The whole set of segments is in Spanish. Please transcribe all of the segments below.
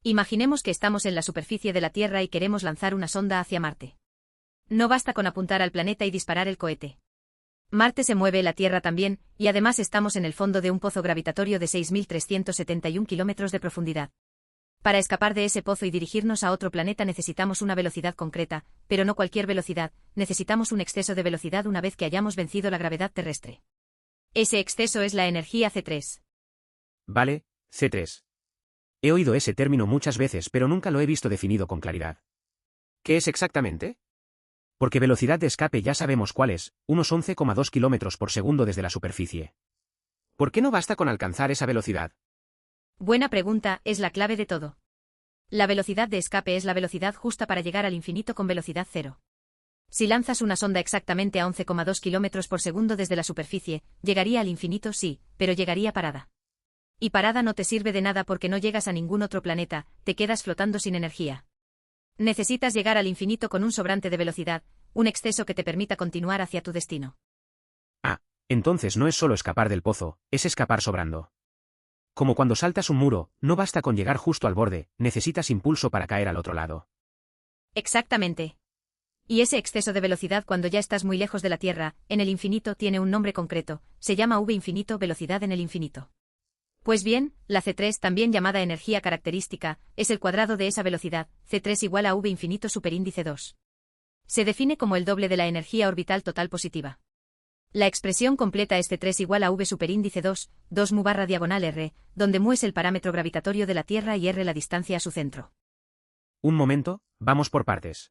Imaginemos que estamos en la superficie de la Tierra y queremos lanzar una sonda hacia Marte. No basta con apuntar al planeta y disparar el cohete. Marte se mueve, la Tierra también, y además estamos en el fondo de un pozo gravitatorio de 6.371 kilómetros de profundidad. Para escapar de ese pozo y dirigirnos a otro planeta necesitamos una velocidad concreta, pero no cualquier velocidad, necesitamos un exceso de velocidad una vez que hayamos vencido la gravedad terrestre. Ese exceso es la energía C3. Vale, C3. He oído ese término muchas veces, pero nunca lo he visto definido con claridad. ¿Qué es exactamente? Porque velocidad de escape ya sabemos cuál es, unos 11,2 kilómetros por segundo desde la superficie. ¿Por qué no basta con alcanzar esa velocidad? Buena pregunta, es la clave de todo. La velocidad de escape es la velocidad justa para llegar al infinito con velocidad cero. Si lanzas una sonda exactamente a 11,2 kilómetros por segundo desde la superficie, llegaría al infinito, sí, pero llegaría parada. Y parada no te sirve de nada porque no llegas a ningún otro planeta, te quedas flotando sin energía. Necesitas llegar al infinito con un sobrante de velocidad, un exceso que te permita continuar hacia tu destino. Ah, entonces no es solo escapar del pozo, es escapar sobrando. Como cuando saltas un muro, no basta con llegar justo al borde, necesitas impulso para caer al otro lado. Exactamente. Y ese exceso de velocidad cuando ya estás muy lejos de la Tierra, en el infinito, tiene un nombre concreto, se llama v infinito, velocidad en el infinito. Pues bien, la C3, también llamada energía característica, es el cuadrado de esa velocidad, C3 igual a v infinito superíndice 2. Se define como el doble de la energía orbital total positiva. La expresión completa es C3 igual a v superíndice 2, 2 mu barra diagonal r, donde mu es el parámetro gravitatorio de la Tierra y r la distancia a su centro. Un momento, vamos por partes.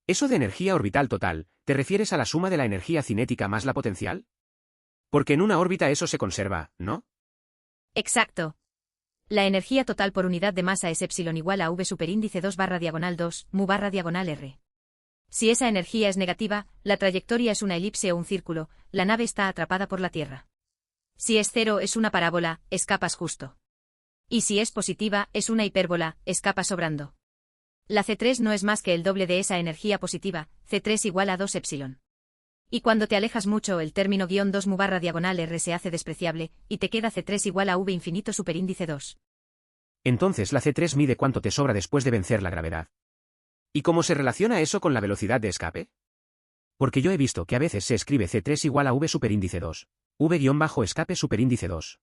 ¿Eso de energía orbital total, te refieres a la suma de la energía cinética más la potencial? Porque en una órbita eso se conserva, ¿no? Exacto. La energía total por unidad de masa es epsilon igual a v superíndice 2 barra diagonal 2, mu barra diagonal r. Si esa energía es negativa, la trayectoria es una elipse o un círculo, la nave está atrapada por la Tierra. Si es cero, es una parábola, escapas justo. Y si es positiva, es una hipérbola, escapas sobrando. La C3 no es más que el doble de esa energía positiva, C3 igual a 2 epsilon. Y cuando te alejas mucho, el término guión 2 mu barra diagonal r se hace despreciable, y te queda C3 igual a v infinito superíndice 2. Entonces la C3 mide cuánto te sobra después de vencer la gravedad. ¿Y cómo se relaciona eso con la velocidad de escape? Porque yo he visto que a veces se escribe C3 igual a v superíndice 2, v-escape superíndice 2.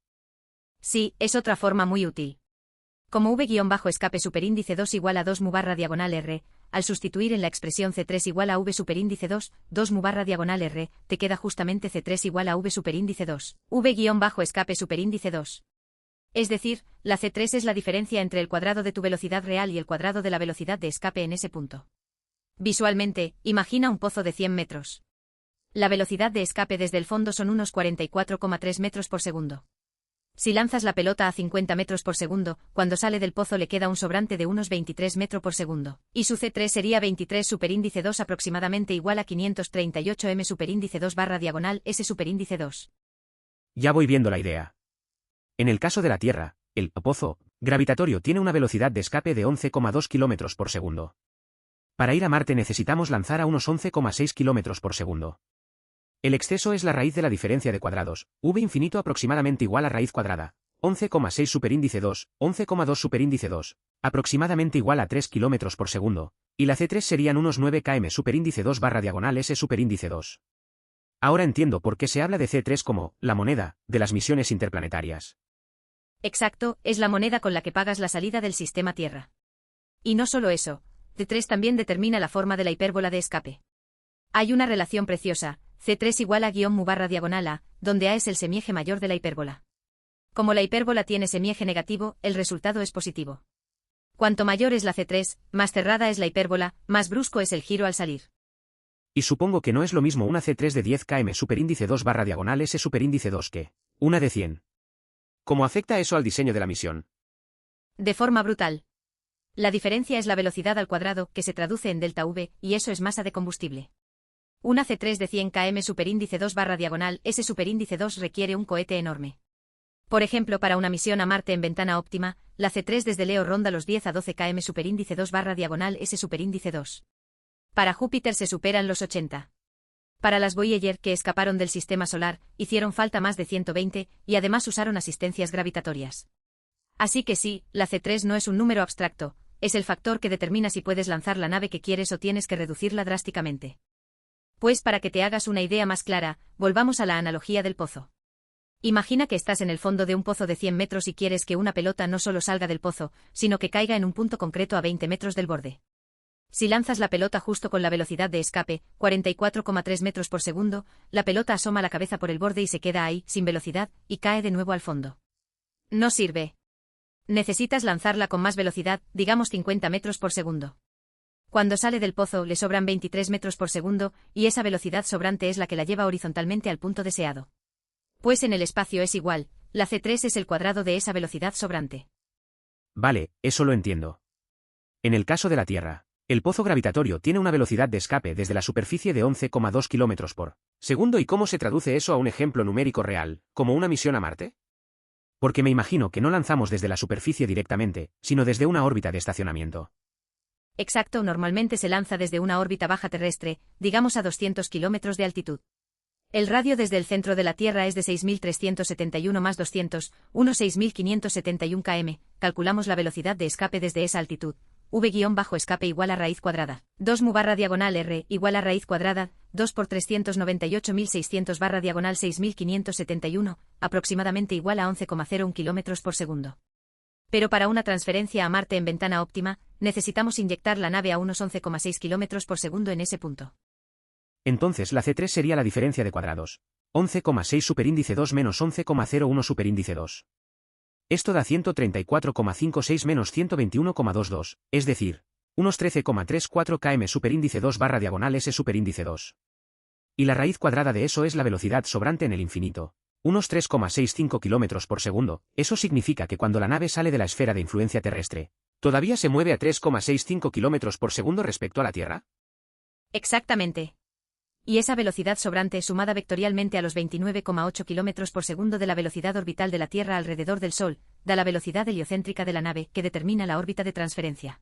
Sí, es otra forma muy útil. Como v-escape superíndice 2 igual a 2 mu barra diagonal r, al sustituir en la expresión C3 igual a v superíndice 2, 2 mu barra diagonal r, te queda justamente C3 igual a v superíndice 2, v-escape superíndice 2. Es decir, la C3 es la diferencia entre el cuadrado de tu velocidad real y el cuadrado de la velocidad de escape en ese punto. Visualmente, imagina un pozo de 100 metros. La velocidad de escape desde el fondo son unos 44,3 metros por segundo. Si lanzas la pelota a 50 metros por segundo, cuando sale del pozo le queda un sobrante de unos 23 metros por segundo, y su C3 sería 23 superíndice 2 aproximadamente igual a 538 m superíndice 2 barra diagonal s superíndice 2. Ya voy viendo la idea. En el caso de la Tierra, el pozo gravitatorio tiene una velocidad de escape de 11,2 kilómetros por segundo. Para ir a Marte necesitamos lanzar a unos 11,6 kilómetros por segundo. El exceso es la raíz de la diferencia de cuadrados, v infinito aproximadamente igual a raíz cuadrada, 11,6 superíndice 2, 11,2 superíndice 2, aproximadamente igual a 3 kilómetros por segundo, y la C3 serían unos 9 km superíndice 2 barra diagonal s superíndice 2. Ahora entiendo por qué se habla de C3 como la moneda de las misiones interplanetarias. Exacto, es la moneda con la que pagas la salida del sistema Tierra. Y no solo eso, C3 también determina la forma de la hipérbola de escape. Hay una relación preciosa, C3 igual a guión mu barra diagonal a, donde a es el semieje mayor de la hipérbola. Como la hipérbola tiene semieje negativo, el resultado es positivo. Cuanto mayor es la C3, más cerrada es la hipérbola, más brusco es el giro al salir. Y supongo que no es lo mismo una C3 de 10 km superíndice 2 barra diagonal s superíndice 2 que una de 100. ¿Cómo afecta eso al diseño de la misión? De forma brutal. La diferencia es la velocidad al cuadrado, que se traduce en delta V, y eso es masa de combustible. Una C3 de 100 km superíndice 2 barra diagonal S superíndice 2 requiere un cohete enorme. Por ejemplo, para una misión a Marte en ventana óptima, la C3 desde Leo ronda los 10 a 12 km superíndice 2 barra diagonal S superíndice 2. Para Júpiter se superan los 80. Para las Voyager que escaparon del sistema solar, hicieron falta más de 120, y además usaron asistencias gravitatorias. Así que sí, la C3 no es un número abstracto, es el factor que determina si puedes lanzar la nave que quieres o tienes que reducirla drásticamente. Pues para que te hagas una idea más clara, volvamos a la analogía del pozo. Imagina que estás en el fondo de un pozo de 100 metros y quieres que una pelota no solo salga del pozo, sino que caiga en un punto concreto a 20 metros del borde. Si lanzas la pelota justo con la velocidad de escape, 44,3 metros por segundo, la pelota asoma la cabeza por el borde y se queda ahí, sin velocidad, y cae de nuevo al fondo. No sirve. Necesitas lanzarla con más velocidad, digamos 50 metros por segundo. Cuando sale del pozo le sobran 23 metros por segundo, y esa velocidad sobrante es la que la lleva horizontalmente al punto deseado. Pues en el espacio es igual, la C3 es el cuadrado de esa velocidad sobrante. Vale, eso lo entiendo. En el caso de la Tierra, el pozo gravitatorio tiene una velocidad de escape desde la superficie de 11,2 km por segundo. ¿Y cómo se traduce eso a un ejemplo numérico real, como una misión a Marte? Porque me imagino que no lanzamos desde la superficie directamente, sino desde una órbita de estacionamiento. Exacto, normalmente se lanza desde una órbita baja terrestre, digamos a 200 kilómetros de altitud. El radio desde el centro de la Tierra es de 6.371 más 200, unos 6.571 km, calculamos la velocidad de escape desde esa altitud, v-escape igual a raíz cuadrada, 2 mu barra diagonal r igual a raíz cuadrada, 2 por 398.600 barra diagonal 6.571, aproximadamente igual a 11,01 km por segundo. Pero para una transferencia a Marte en ventana óptima, necesitamos inyectar la nave a unos 11,6 km por segundo en ese punto. Entonces la C3 sería la diferencia de cuadrados. 11,6 superíndice 2 menos 11,01 superíndice 2. Esto da 134,56 menos 121,22, es decir, unos 13,34 km superíndice 2 barra diagonal S superíndice 2. Y la raíz cuadrada de eso es la velocidad sobrante en el infinito. Unos 3,65 km por segundo, eso significa que cuando la nave sale de la esfera de influencia terrestre, ¿todavía se mueve a 3,65 km por segundo respecto a la Tierra? Exactamente. Y esa velocidad sobrante sumada vectorialmente a los 29,8 km por segundo de la velocidad orbital de la Tierra alrededor del Sol, da la velocidad heliocéntrica de la nave, que determina la órbita de transferencia.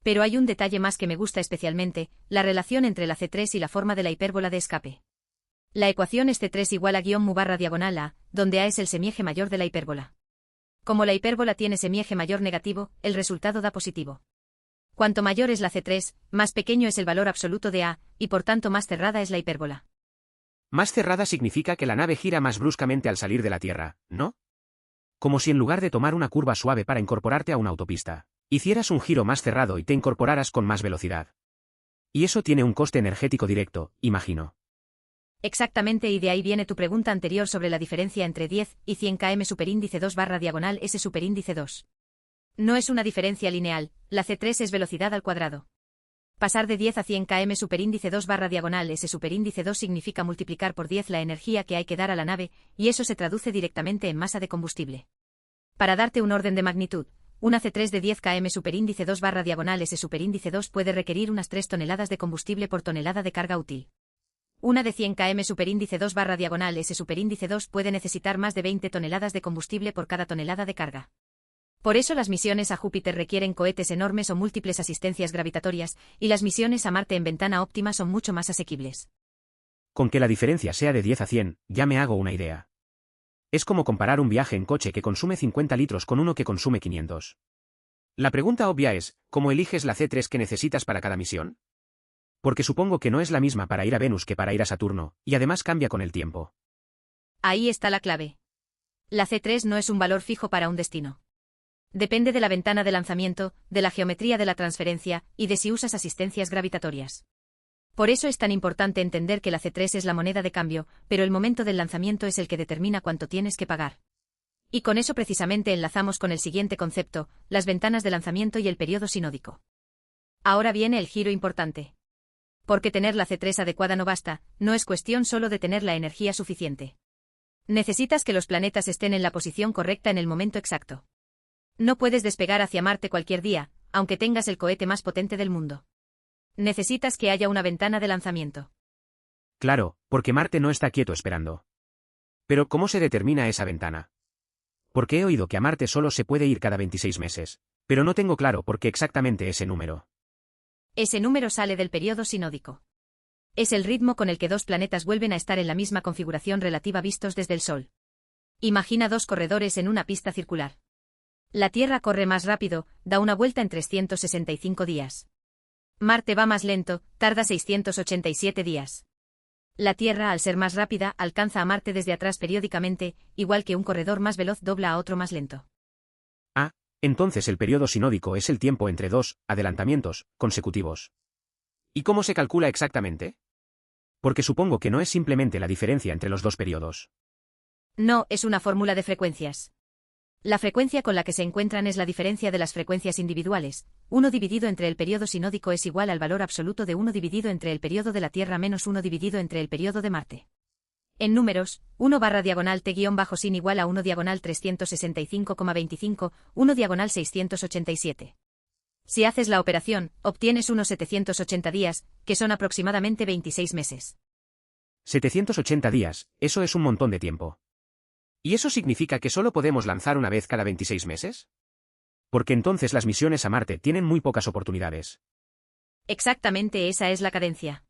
Pero hay un detalle más que me gusta especialmente, la relación entre la C3 y la forma de la hipérbola de escape. La ecuación es C3 igual a guión mu barra diagonal a, donde a es el semieje mayor de la hipérbola. Como la hipérbola tiene semieje mayor negativo, el resultado da positivo. Cuanto mayor es la C3, más pequeño es el valor absoluto de a, y por tanto más cerrada es la hipérbola. Más cerrada significa que la nave gira más bruscamente al salir de la Tierra, ¿no? Como si en lugar de tomar una curva suave para incorporarte a una autopista, hicieras un giro más cerrado y te incorporaras con más velocidad. Y eso tiene un coste energético directo, imagino. Exactamente, y de ahí viene tu pregunta anterior sobre la diferencia entre 10 y 100 km superíndice 2 barra diagonal S superíndice 2. No es una diferencia lineal, la C3 es velocidad al cuadrado. Pasar de 10 a 100 km superíndice 2 barra diagonal S superíndice 2 significa multiplicar por 10 la energía que hay que dar a la nave, y eso se traduce directamente en masa de combustible. Para darte un orden de magnitud, una C3 de 10 km superíndice 2 barra diagonal S superíndice 2 puede requerir unas 3 toneladas de combustible por tonelada de carga útil. Una de 100 km superíndice 2 barra diagonal S superíndice 2 puede necesitar más de 20 toneladas de combustible por cada tonelada de carga. Por eso las misiones a Júpiter requieren cohetes enormes o múltiples asistencias gravitatorias, y las misiones a Marte en ventana óptima son mucho más asequibles. Con que la diferencia sea de 10 a 100, ya me hago una idea. Es como comparar un viaje en coche que consume 50 litros con uno que consume 500. La pregunta obvia es, ¿cómo eliges la C3 que necesitas para cada misión? Porque supongo que no es la misma para ir a Venus que para ir a Saturno, y además cambia con el tiempo. Ahí está la clave. La C3 no es un valor fijo para un destino. Depende de la ventana de lanzamiento, de la geometría de la transferencia, y de si usas asistencias gravitatorias. Por eso es tan importante entender que la C3 es la moneda de cambio, pero el momento del lanzamiento es el que determina cuánto tienes que pagar. Y con eso precisamente enlazamos con el siguiente concepto, las ventanas de lanzamiento y el periodo sinódico. Ahora viene el giro importante. Porque tener la C3 adecuada no basta, no es cuestión solo de tener la energía suficiente. Necesitas que los planetas estén en la posición correcta en el momento exacto. No puedes despegar hacia Marte cualquier día, aunque tengas el cohete más potente del mundo. Necesitas que haya una ventana de lanzamiento. Claro, porque Marte no está quieto esperando. Pero ¿cómo se determina esa ventana? Porque he oído que a Marte solo se puede ir cada 26 meses, pero no tengo claro por qué exactamente ese número. Ese número sale del periodo sinódico. Es el ritmo con el que dos planetas vuelven a estar en la misma configuración relativa vistos desde el Sol. Imagina dos corredores en una pista circular. La Tierra corre más rápido, da una vuelta en 365 días. Marte va más lento, tarda 687 días. La Tierra, al ser más rápida, alcanza a Marte desde atrás periódicamente, igual que un corredor más veloz dobla a otro más lento. Ah, entonces el periodo sinódico es el tiempo entre dos adelantamientos consecutivos. ¿Y cómo se calcula exactamente? Porque supongo que no es simplemente la diferencia entre los dos periodos. No, es una fórmula de frecuencias. La frecuencia con la que se encuentran es la diferencia de las frecuencias individuales. 1 dividido entre el periodo sinódico es igual al valor absoluto de 1 dividido entre el periodo de la Tierra menos 1 dividido entre el periodo de Marte. En números, 1 barra diagonal t-sin igual a 1 diagonal 365,25, 1 diagonal 687. Si haces la operación, obtienes unos 780 días, que son aproximadamente 26 meses. 780 días, eso es un montón de tiempo. ¿Y eso significa que solo podemos lanzar una vez cada 26 meses? Porque entonces las misiones a Marte tienen muy pocas oportunidades. Exactamente esa es la cadencia.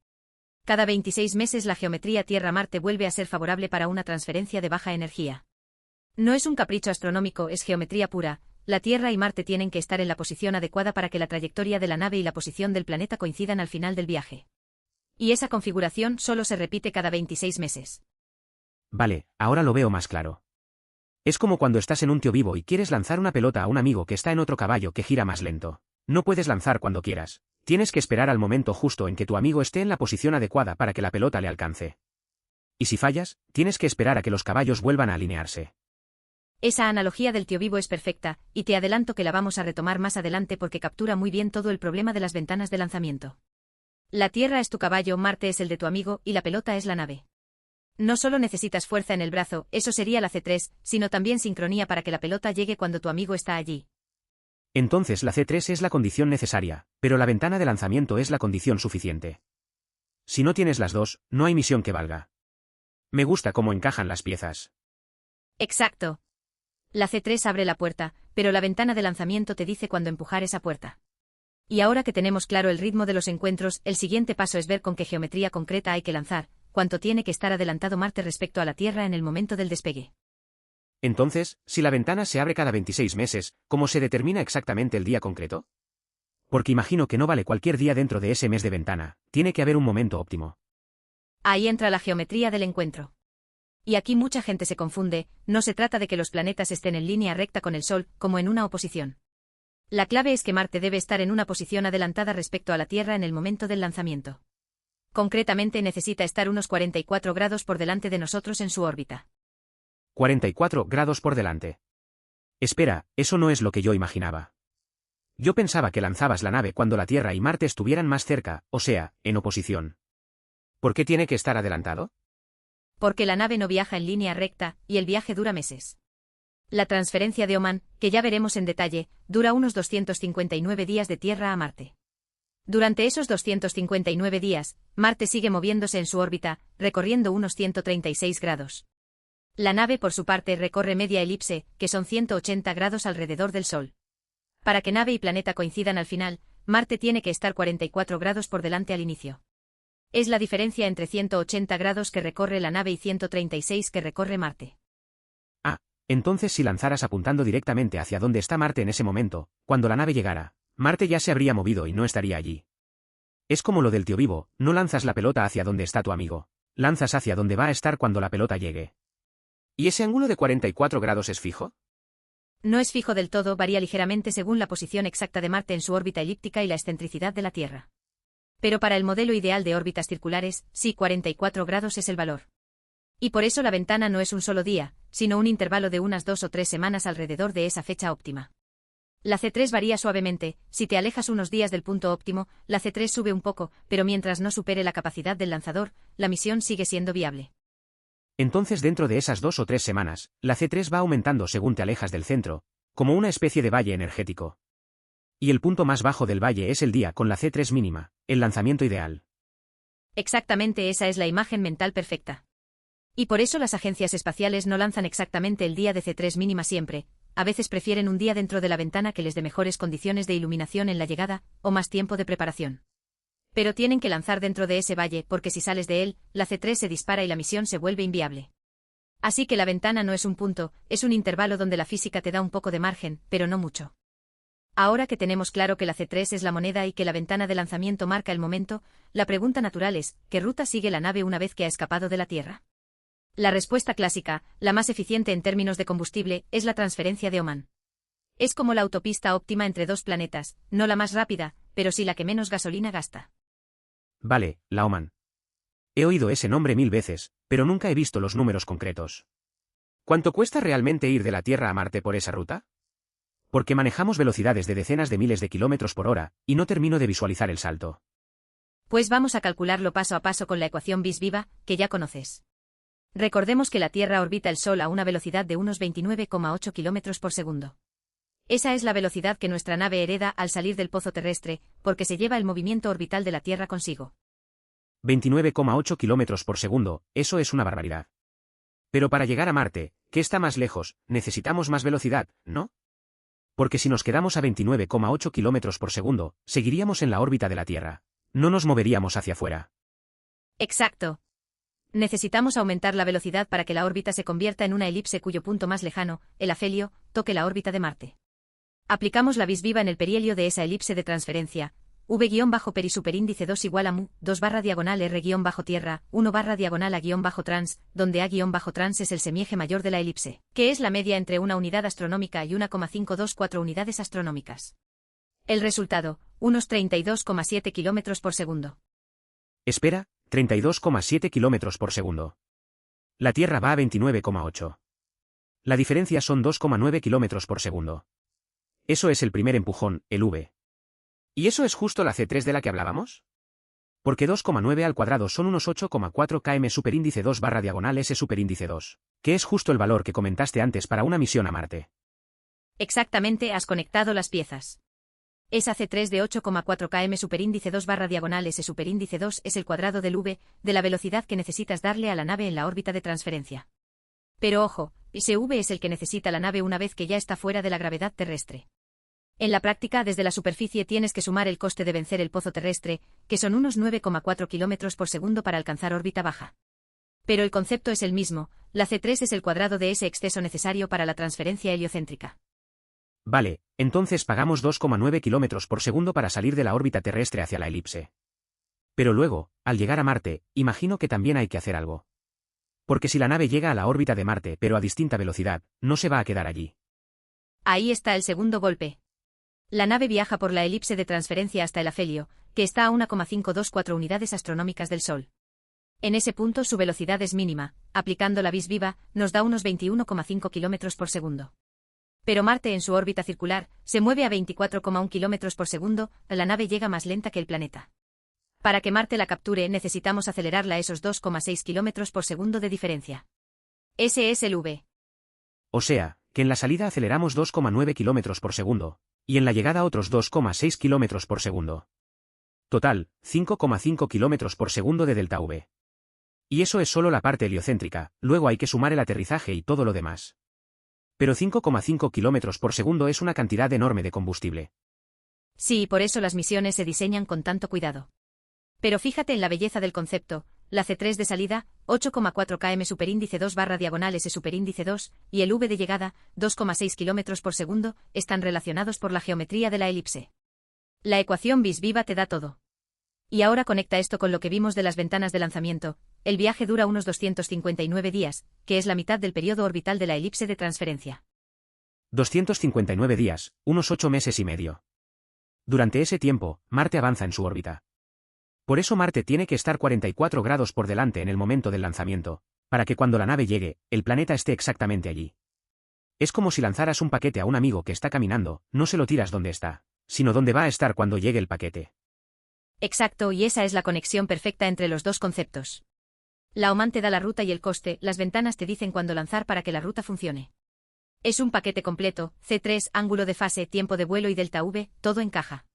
Cada 26 meses la geometría Tierra-Marte vuelve a ser favorable para una transferencia de baja energía. No es un capricho astronómico, es geometría pura. La Tierra y Marte tienen que estar en la posición adecuada para que la trayectoria de la nave y la posición del planeta coincidan al final del viaje. Y esa configuración solo se repite cada 26 meses. Vale, ahora lo veo más claro. Es como cuando estás en un tío vivo y quieres lanzar una pelota a un amigo que está en otro caballo que gira más lento. No puedes lanzar cuando quieras. Tienes que esperar al momento justo en que tu amigo esté en la posición adecuada para que la pelota le alcance. Y si fallas, tienes que esperar a que los caballos vuelvan a alinearse. Esa analogía del tío vivo es perfecta, y te adelanto que la vamos a retomar más adelante porque captura muy bien todo el problema de las ventanas de lanzamiento. La Tierra es tu caballo, Marte es el de tu amigo, y la pelota es la nave. No solo necesitas fuerza en el brazo, eso sería la C3, sino también sincronía para que la pelota llegue cuando tu amigo está allí. Entonces la C3 es la condición necesaria, pero la ventana de lanzamiento es la condición suficiente. Si no tienes las dos, no hay misión que valga. Me gusta cómo encajan las piezas. Exacto. La C3 abre la puerta, pero la ventana de lanzamiento te dice cuándo empujar esa puerta. Y ahora que tenemos claro el ritmo de los encuentros, el siguiente paso es ver con qué geometría concreta hay que lanzar, cuánto tiene que estar adelantado Marte respecto a la Tierra en el momento del despegue. Entonces, si la ventana se abre cada 26 meses, ¿cómo se determina exactamente el día concreto? Porque imagino que no vale cualquier día dentro de ese mes de ventana, tiene que haber un momento óptimo. Ahí entra la geometría del encuentro. Y aquí mucha gente se confunde, no se trata de que los planetas estén en línea recta con el Sol, como en una oposición. La clave es que Marte debe estar en una posición adelantada respecto a la Tierra en el momento del lanzamiento. Concretamente necesita estar unos 44 grados por delante de nosotros en su órbita. 44 grados por delante. Espera, eso no es lo que yo imaginaba. Yo pensaba que lanzabas la nave cuando la Tierra y Marte estuvieran más cerca, o sea, en oposición. ¿Por qué tiene que estar adelantado? Porque la nave no viaja en línea recta, y el viaje dura meses. La transferencia de Oman, que ya veremos en detalle, dura unos 259 días de Tierra a Marte. Durante esos 259 días, Marte sigue moviéndose en su órbita, recorriendo unos 136 grados. La nave por su parte recorre media elipse, que son 180 grados alrededor del Sol. Para que nave y planeta coincidan al final, Marte tiene que estar 44 grados por delante al inicio. Es la diferencia entre 180 grados que recorre la nave y 136 que recorre Marte. Ah, entonces si lanzaras apuntando directamente hacia donde está Marte en ese momento, cuando la nave llegara, Marte ya se habría movido y no estaría allí. Es como lo del tío vivo, no lanzas la pelota hacia donde está tu amigo, lanzas hacia donde va a estar cuando la pelota llegue. ¿Y ese ángulo de 44 grados es fijo? No es fijo del todo, varía ligeramente según la posición exacta de Marte en su órbita elíptica y la excentricidad de la Tierra. Pero para el modelo ideal de órbitas circulares, sí, 44 grados es el valor. Y por eso la ventana no es un solo día, sino un intervalo de unas 2 o 3 semanas alrededor de esa fecha óptima. La C3 varía suavemente, si te alejas unos días del punto óptimo, la C3 sube un poco, pero mientras no supere la capacidad del lanzador, la misión sigue siendo viable. Entonces dentro de esas 2 o 3 semanas, la C3 va aumentando según te alejas del centro, como una especie de valle energético. Y el punto más bajo del valle es el día con la C3 mínima, el lanzamiento ideal. Exactamente esa es la imagen mental perfecta. Y por eso las agencias espaciales no lanzan exactamente el día de C3 mínima siempre, a veces prefieren un día dentro de la ventana que les dé mejores condiciones de iluminación en la llegada, o más tiempo de preparación. Pero tienen que lanzar dentro de ese valle porque si sales de él, la C3 se dispara y la misión se vuelve inviable. Así que la ventana no es un punto, es un intervalo donde la física te da un poco de margen, pero no mucho. Ahora que tenemos claro que la C3 es la moneda y que la ventana de lanzamiento marca el momento, la pregunta natural es, ¿qué ruta sigue la nave una vez que ha escapado de la Tierra? La respuesta clásica, la más eficiente en términos de combustible, es la transferencia de Oman. Es como la autopista óptima entre dos planetas, no la más rápida, pero sí la que menos gasolina gasta. Vale, la Oman. He oído ese nombre 1000 veces, pero nunca he visto los números concretos. ¿Cuánto cuesta realmente ir de la Tierra a Marte por esa ruta? Porque manejamos velocidades de decenas de miles de kilómetros por hora, y no termino de visualizar el salto. Pues vamos a calcularlo paso a paso con la ecuación bis viva, que ya conoces. Recordemos que la Tierra orbita el Sol a una velocidad de unos 29,8 kilómetros por segundo. Esa es la velocidad que nuestra nave hereda al salir del pozo terrestre, porque se lleva el movimiento orbital de la Tierra consigo. 29,8 kilómetros por segundo, eso es una barbaridad. Pero para llegar a Marte, que está más lejos, necesitamos más velocidad, ¿no? Porque si nos quedamos a 29,8 kilómetros por segundo, seguiríamos en la órbita de la Tierra. No nos moveríamos hacia afuera. Exacto. Necesitamos aumentar la velocidad para que la órbita se convierta en una elipse cuyo punto más lejano, el afelio, toque la órbita de Marte. Aplicamos la vis viva en el perihelio de esa elipse de transferencia. V-peri superíndice 2 igual a mu, 2/diagonal R-tierra, 1/diagonal A-trans, donde A-trans es el semieje mayor de la elipse, que es la media entre una unidad astronómica y 1,524 unidades astronómicas. El resultado, unos 32,7 kilómetros por segundo. Espera, 32,7 kilómetros por segundo. La Tierra va a 29,8. La diferencia son 2,9 kilómetros por segundo. Eso es el primer empujón, el V. ¿Y eso es justo la C3 de la que hablábamos? Porque 2,9 al cuadrado son unos 8,4 km superíndice 2/diagonal S superíndice 2, que es justo el valor que comentaste antes para una misión a Marte. Exactamente, has conectado las piezas. Esa C3 de 8,4 km superíndice 2/diagonal S superíndice 2 es el cuadrado del V, de la velocidad que necesitas darle a la nave en la órbita de transferencia. Pero ojo, ese V es el que necesita la nave una vez que ya está fuera de la gravedad terrestre. En la práctica, desde la superficie tienes que sumar el coste de vencer el pozo terrestre, que son unos 9,4 kilómetros por segundo para alcanzar órbita baja. Pero el concepto es el mismo, la C3 es el cuadrado de ese exceso necesario para la transferencia heliocéntrica. Vale, entonces pagamos 2,9 kilómetros por segundo para salir de la órbita terrestre hacia la elipse. Pero luego, al llegar a Marte, imagino que también hay que hacer algo. Porque si la nave llega a la órbita de Marte pero a distinta velocidad, no se va a quedar allí. Ahí está el segundo golpe. La nave viaja por la elipse de transferencia hasta el afelio, que está a 1,524 unidades astronómicas del Sol. En ese punto su velocidad es mínima, aplicando la vis viva, nos da unos 21,5 kilómetros por segundo. Pero Marte en su órbita circular, se mueve a 24,1 kilómetros por segundo, la nave llega más lenta que el planeta. Para que Marte la capture necesitamos acelerarla esos 2,6 kilómetros por segundo de diferencia. Ese es el V. O sea, que en la salida aceleramos 2,9 kilómetros por segundo, y en la llegada otros 2,6 kilómetros por segundo. Total, 5,5 kilómetros por segundo de delta V. Y eso es solo la parte heliocéntrica, luego hay que sumar el aterrizaje y todo lo demás. Pero 5,5 kilómetros por segundo es una cantidad enorme de combustible. Sí, por eso las misiones se diseñan con tanto cuidado. Pero fíjate en la belleza del concepto, la C3 de salida, 8,4 km superíndice 2/diagonal S superíndice 2, y el V de llegada, 2,6 km por segundo, están relacionados por la geometría de la elipse. La ecuación bis viva te da todo. Y ahora conecta esto con lo que vimos de las ventanas de lanzamiento. El viaje dura unos 259 días, que es la mitad del periodo orbital de la elipse de transferencia. 259 días, unos 8 meses y medio. Durante ese tiempo, Marte avanza en su órbita. Por eso Marte tiene que estar 44 grados por delante en el momento del lanzamiento, para que cuando la nave llegue, el planeta esté exactamente allí. Es como si lanzaras un paquete a un amigo que está caminando, no se lo tiras donde está, sino donde va a estar cuando llegue el paquete. Exacto, y esa es la conexión perfecta entre los dos conceptos. La Oman te da la ruta y el coste, las ventanas te dicen cuándo lanzar para que la ruta funcione. Es un paquete completo, C3, ángulo de fase, tiempo de vuelo y delta V, todo encaja.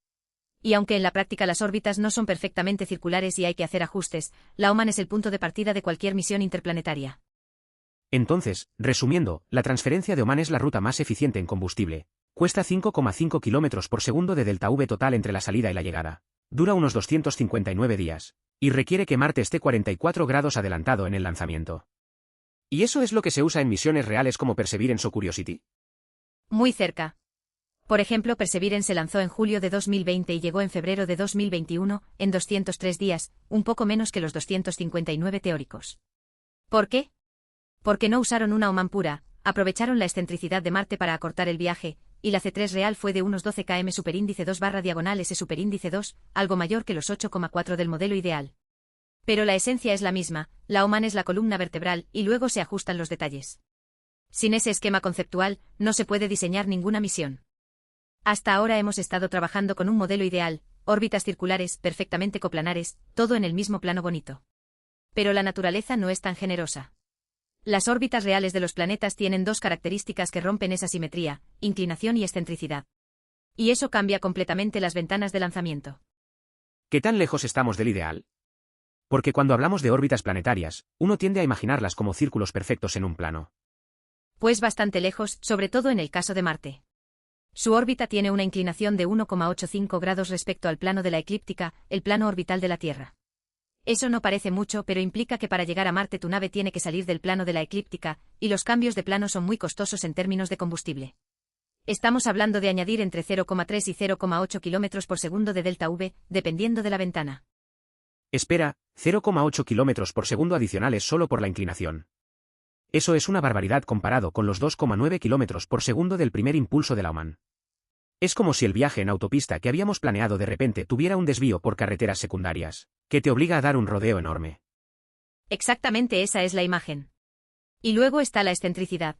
Y aunque en la práctica las órbitas no son perfectamente circulares y hay que hacer ajustes, la Oman es el punto de partida de cualquier misión interplanetaria. Entonces, resumiendo, la transferencia de Oman es la ruta más eficiente en combustible. Cuesta 5,5 kilómetros por segundo de delta V total entre la salida y la llegada. Dura unos 259 días. Y requiere que Marte esté 44 grados adelantado en el lanzamiento. ¿Y eso es lo que se usa en misiones reales como Perseverance o Curiosity? Muy cerca. Por ejemplo, Perseverance se lanzó en julio de 2020 y llegó en febrero de 2021, en 203 días, un poco menos que los 259 teóricos. ¿Por qué? Porque no usaron una Oman pura, aprovecharon la excentricidad de Marte para acortar el viaje, y la C3 real fue de unos 12 km superíndice 2/S superíndice 2, algo mayor que los 8,4 del modelo ideal. Pero la esencia es la misma, la Oman es la columna vertebral y luego se ajustan los detalles. Sin ese esquema conceptual, no se puede diseñar ninguna misión. Hasta ahora hemos estado trabajando con un modelo ideal, órbitas circulares, perfectamente coplanares, todo en el mismo plano bonito. Pero la naturaleza no es tan generosa. Las órbitas reales de los planetas tienen dos características que rompen esa simetría, inclinación y excentricidad. Y eso cambia completamente las ventanas de lanzamiento. ¿Qué tan lejos estamos del ideal? Porque cuando hablamos de órbitas planetarias, uno tiende a imaginarlas como círculos perfectos en un plano. Pues bastante lejos, sobre todo en el caso de Marte. Su órbita tiene una inclinación de 1,85 grados respecto al plano de la eclíptica, el plano orbital de la Tierra. Eso no parece mucho, pero implica que para llegar a Marte tu nave tiene que salir del plano de la eclíptica, y los cambios de plano son muy costosos en términos de combustible. Estamos hablando de añadir entre 0,3 y 0,8 km por segundo de delta V, dependiendo de la ventana. Espera, 0,8 km por segundo adicionales solo por la inclinación. Eso es una barbaridad comparado con los 2,9 km por segundo del primer impulso de la Oman. Es como si el viaje en autopista que habíamos planeado de repente tuviera un desvío por carreteras secundarias, que te obliga a dar un rodeo enorme. Exactamente esa es la imagen. Y luego está la excentricidad.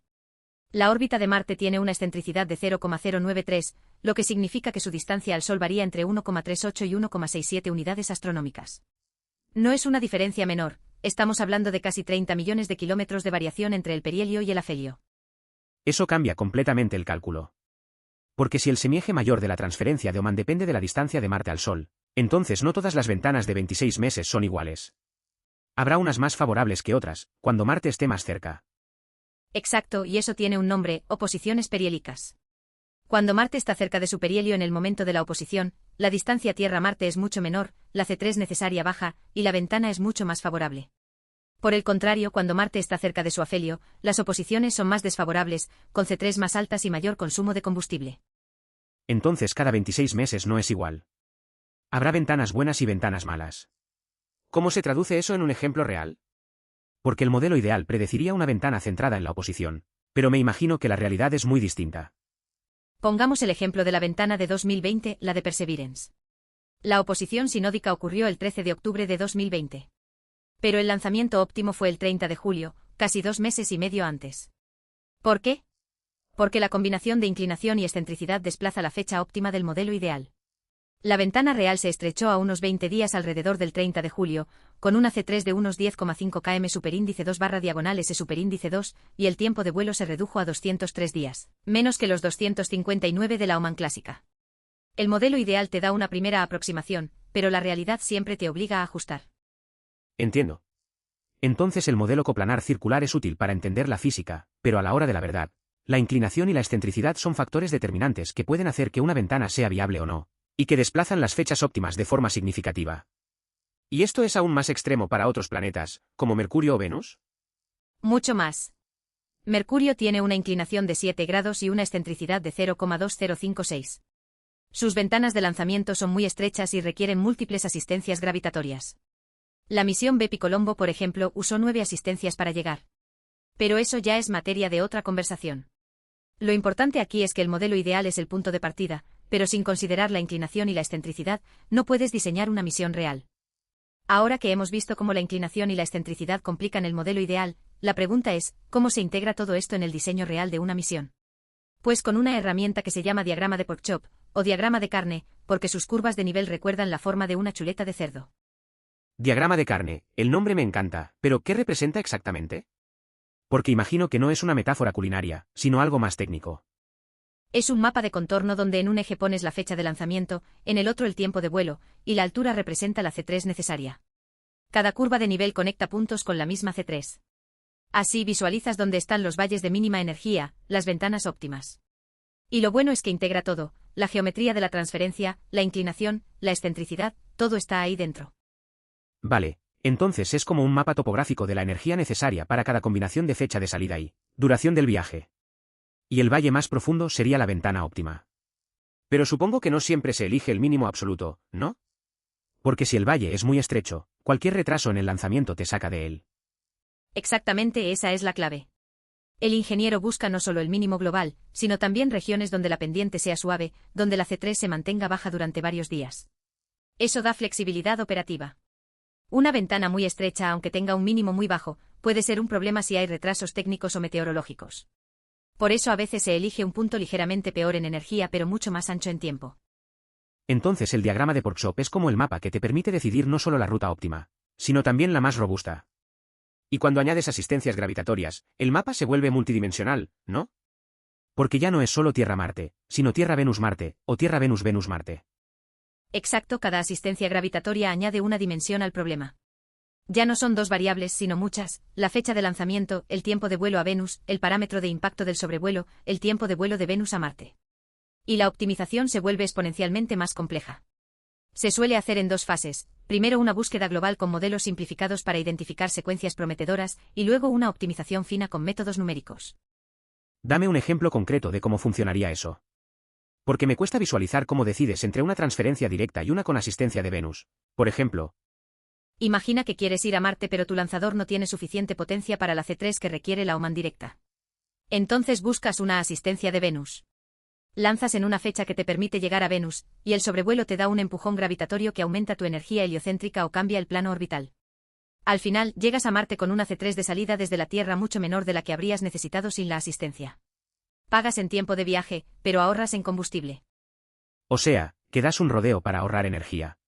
La órbita de Marte tiene una excentricidad de 0,093, lo que significa que su distancia al Sol varía entre 1,38 y 1,67 unidades astronómicas. No es una diferencia menor, estamos hablando de casi 30 millones de kilómetros de variación entre el perihelio y el afelio. Eso cambia completamente el cálculo. Porque si el semieje mayor de la transferencia de Oman depende de la distancia de Marte al Sol, entonces no todas las ventanas de 26 meses son iguales. Habrá unas más favorables que otras, cuando Marte esté más cerca. Exacto, y eso tiene un nombre, oposiciones perihélicas. Cuando Marte está cerca de su perihelio en el momento de la oposición, la distancia Tierra-Marte es mucho menor, la C3 necesaria baja, y la ventana es mucho más favorable. Por el contrario, cuando Marte está cerca de su afelio, las oposiciones son más desfavorables, con C3 más altas y mayor consumo de combustible. Entonces cada 26 meses no es igual. Habrá ventanas buenas y ventanas malas. ¿Cómo se traduce eso en un ejemplo real? Porque el modelo ideal predeciría una ventana centrada en la oposición, pero me imagino que la realidad es muy distinta. Pongamos el ejemplo de la ventana de 2020, la de Perseverance. La oposición sinódica ocurrió el 13 de octubre de 2020. Pero el lanzamiento óptimo fue el 30 de julio, casi 2 meses y medio antes. ¿Por qué? Porque la combinación de inclinación y excentricidad desplaza la fecha óptima del modelo ideal. La ventana real se estrechó a unos 20 días alrededor del 30 de julio, con una C3 de unos 10,5 km superíndice 2/S superíndice 2, y el tiempo de vuelo se redujo a 203 días, menos que los 259 de la Oman clásica. El modelo ideal te da una primera aproximación, pero la realidad siempre te obliga a ajustar. Entiendo. Entonces el modelo coplanar circular es útil para entender la física, pero a la hora de la verdad, la inclinación y la excentricidad son factores determinantes que pueden hacer que una ventana sea viable o no, y que desplazan las fechas óptimas de forma significativa. ¿Y esto es aún más extremo para otros planetas, como Mercurio o Venus? Mucho más. Mercurio tiene una inclinación de 7 grados y una excentricidad de 0,2056. Sus ventanas de lanzamiento son muy estrechas y requieren múltiples asistencias gravitatorias. La misión Bepi Colombo, por ejemplo, usó 9 asistencias para llegar. Pero eso ya es materia de otra conversación. Lo importante aquí es que el modelo ideal es el punto de partida, pero sin considerar la inclinación y la excentricidad, no puedes diseñar una misión real. Ahora que hemos visto cómo la inclinación y la excentricidad complican el modelo ideal, la pregunta es, ¿cómo se integra todo esto en el diseño real de una misión? Pues con una herramienta que se llama diagrama de pork chop, o diagrama de carne, porque sus curvas de nivel recuerdan la forma de una chuleta de cerdo. Diagrama de carne, el nombre me encanta, pero ¿qué representa exactamente? Porque imagino que no es una metáfora culinaria, sino algo más técnico. Es un mapa de contorno donde en un eje pones la fecha de lanzamiento, en el otro el tiempo de vuelo, y la altura representa la C3 necesaria. Cada curva de nivel conecta puntos con la misma C3. Así visualizas dónde están los valles de mínima energía, las ventanas óptimas. Y lo bueno es que integra todo, la geometría de la transferencia, la inclinación, la excentricidad, todo está ahí dentro. Vale, Entonces es como un mapa topográfico de la energía necesaria para cada combinación de fecha de salida y duración del viaje. Y el valle más profundo sería la ventana óptima. Pero supongo que no siempre se elige el mínimo absoluto, ¿no? Porque si el valle es muy estrecho, cualquier retraso en el lanzamiento te saca de él. Exactamente, esa es la clave. El ingeniero busca no solo el mínimo global, sino también regiones donde la pendiente sea suave, donde la C3 se mantenga baja durante varios días. Eso da flexibilidad operativa. Una ventana muy estrecha, aunque tenga un mínimo muy bajo, puede ser un problema si hay retrasos técnicos o meteorológicos. Por eso a veces se elige un punto ligeramente peor en energía pero mucho más ancho en tiempo. Entonces el diagrama de Porkchop es como el mapa que te permite decidir no solo la ruta óptima, sino también la más robusta. Y cuando añades asistencias gravitatorias, el mapa se vuelve multidimensional, ¿no? Porque ya no es solo Tierra-Marte, sino Tierra-Venus-Marte, o Tierra-Venus-Venus-Marte. Exacto, cada asistencia gravitatoria añade una dimensión al problema. Ya no son dos variables sino muchas, la fecha de lanzamiento, el tiempo de vuelo a Venus, el parámetro de impacto del sobrevuelo, el tiempo de vuelo de Venus a Marte. Y la optimización se vuelve exponencialmente más compleja. Se suele hacer en dos fases, primero una búsqueda global con modelos simplificados para identificar secuencias prometedoras, y luego una optimización fina con métodos numéricos. Dame un ejemplo concreto de cómo funcionaría eso. Porque me cuesta visualizar cómo decides entre una transferencia directa y una con asistencia de Venus. Por ejemplo, Imagina que quieres ir a Marte pero tu lanzador no tiene suficiente potencia para la C3 que requiere la OMAN directa. Entonces buscas una asistencia de Venus. Lanzas en una fecha que te permite llegar a Venus, y el sobrevuelo te da un empujón gravitatorio que aumenta tu energía heliocéntrica o cambia el plano orbital. Al final, llegas a Marte con una C3 de salida desde la Tierra mucho menor de la que habrías necesitado sin la asistencia. Pagas en tiempo de viaje, pero ahorras en combustible. o sea, que das un rodeo para ahorrar energía.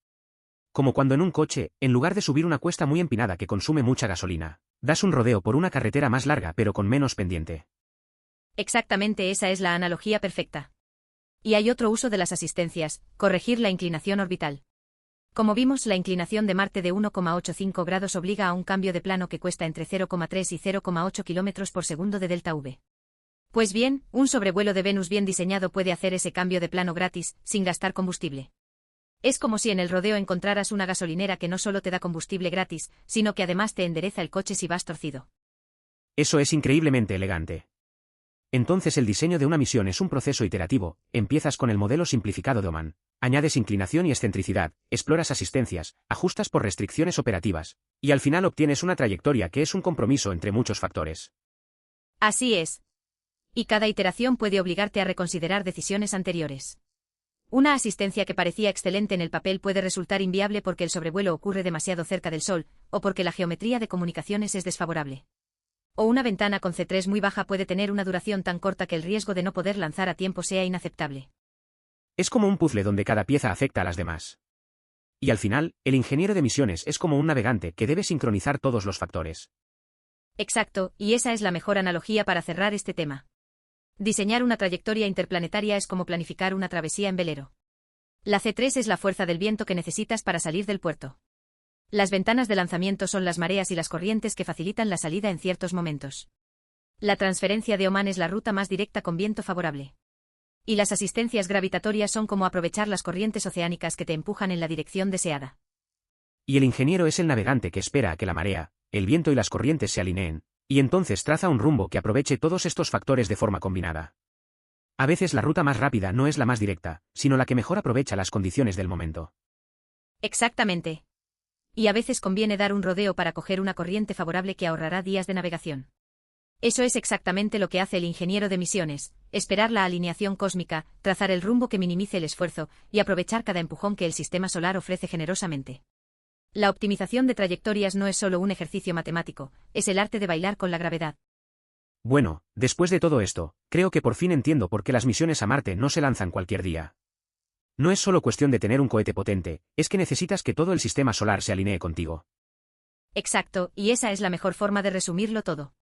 Como cuando en un coche, en lugar de subir una cuesta muy empinada que consume mucha gasolina, das un rodeo por una carretera más larga pero con menos pendiente. Exactamente, esa es la analogía perfecta. Y hay otro uso de las asistencias, corregir la inclinación orbital. Como vimos, la inclinación de Marte de 1,85 grados obliga a un cambio de plano que cuesta entre 0,3 y 0,8 km por segundo de delta V. Pues bien, un sobrevuelo de Venus bien diseñado puede hacer ese cambio de plano gratis, sin gastar combustible. Es como si en el rodeo encontraras una gasolinera que no solo te da combustible gratis, sino que además te endereza el coche si vas torcido. Eso es increíblemente elegante. Entonces el diseño de una misión es un proceso iterativo, empiezas con el modelo simplificado de Oman, añades inclinación y excentricidad, exploras asistencias, ajustas por restricciones operativas, y al final obtienes una trayectoria que es un compromiso entre muchos factores. Así es. Y cada iteración puede obligarte a reconsiderar decisiones anteriores. Una asistencia que parecía excelente en el papel puede resultar inviable porque el sobrevuelo ocurre demasiado cerca del Sol, o porque la geometría de comunicaciones es desfavorable. O una ventana con C3 muy baja puede tener una duración tan corta que el riesgo de no poder lanzar a tiempo sea inaceptable. Es como un puzzle donde cada pieza afecta a las demás. Y al final, el ingeniero de misiones es como un navegante que debe sincronizar todos los factores. Exacto, y esa es la mejor analogía para cerrar este tema. Diseñar una trayectoria interplanetaria es como planificar una travesía en velero. La C3 es la fuerza del viento que necesitas para salir del puerto. Las ventanas de lanzamiento son las mareas y las corrientes que facilitan la salida en ciertos momentos. La transferencia de Oman es la ruta más directa con viento favorable. Y las asistencias gravitatorias son como aprovechar las corrientes oceánicas que te empujan en la dirección deseada. Y el ingeniero es el navegante que espera a que la marea, el viento y las corrientes se alineen, y entonces traza un rumbo que aproveche todos estos factores de forma combinada. A veces la ruta más rápida no es la más directa, sino la que mejor aprovecha las condiciones del momento. Exactamente. Y a veces conviene dar un rodeo para coger una corriente favorable que ahorrará días de navegación. Eso es exactamente lo que hace el ingeniero de misiones, esperar la alineación cósmica, trazar el rumbo que minimice el esfuerzo, y aprovechar cada empujón que el sistema solar ofrece generosamente. La optimización de trayectorias no es solo un ejercicio matemático, es el arte de bailar con la gravedad. Bueno, después de todo esto, creo que por fin entiendo por qué las misiones a Marte no se lanzan cualquier día. No es solo cuestión de tener un cohete potente, es que necesitas que todo el sistema solar se alinee contigo. Exacto, y esa es la mejor forma de resumirlo todo.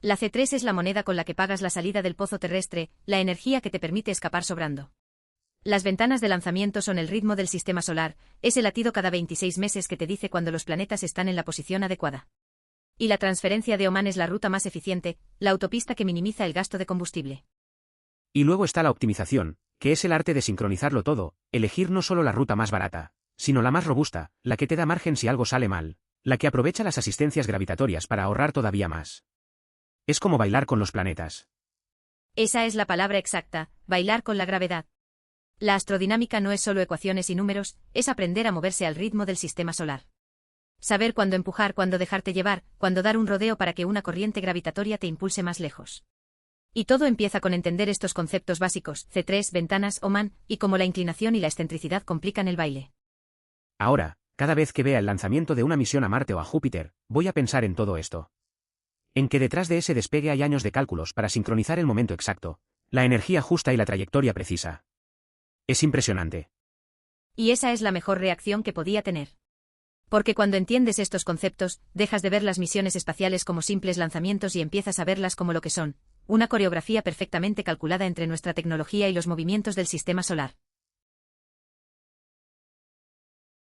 La C3 es la moneda con la que pagas la salida del pozo terrestre, la energía que te permite escapar sobrando. Las ventanas de lanzamiento son el ritmo del sistema solar, ese latido cada 26 meses que te dice cuando los planetas están en la posición adecuada. Y la transferencia de Oman es la ruta más eficiente, la autopista que minimiza el gasto de combustible. Y luego está la optimización, que es el arte de sincronizarlo todo, elegir no solo la ruta más barata, sino la más robusta, la que te da margen si algo sale mal, La que aprovecha las asistencias gravitatorias para ahorrar todavía más. Es como bailar con los planetas. Esa es la palabra exacta, bailar con la gravedad. La astrodinámica no es solo ecuaciones y números, es aprender a moverse al ritmo del sistema solar. Saber cuándo empujar, cuándo dejarte llevar, cuándo dar un rodeo para que una corriente gravitatoria te impulse más lejos. Y todo empieza con entender estos conceptos básicos, C3, ventanas, Oman, y cómo la inclinación y la excentricidad complican el baile. Ahora, cada vez que vea el lanzamiento de una misión a Marte o a Júpiter, voy a pensar en todo esto. En que detrás de ese despegue hay años de cálculos para sincronizar el momento exacto, la energía justa y la trayectoria precisa. Es impresionante. Y esa es la mejor reacción que podía tener. Porque cuando entiendes estos conceptos, dejas de ver las misiones espaciales como simples lanzamientos y empiezas a verlas como lo que son, una coreografía perfectamente calculada entre nuestra tecnología y los movimientos del sistema solar.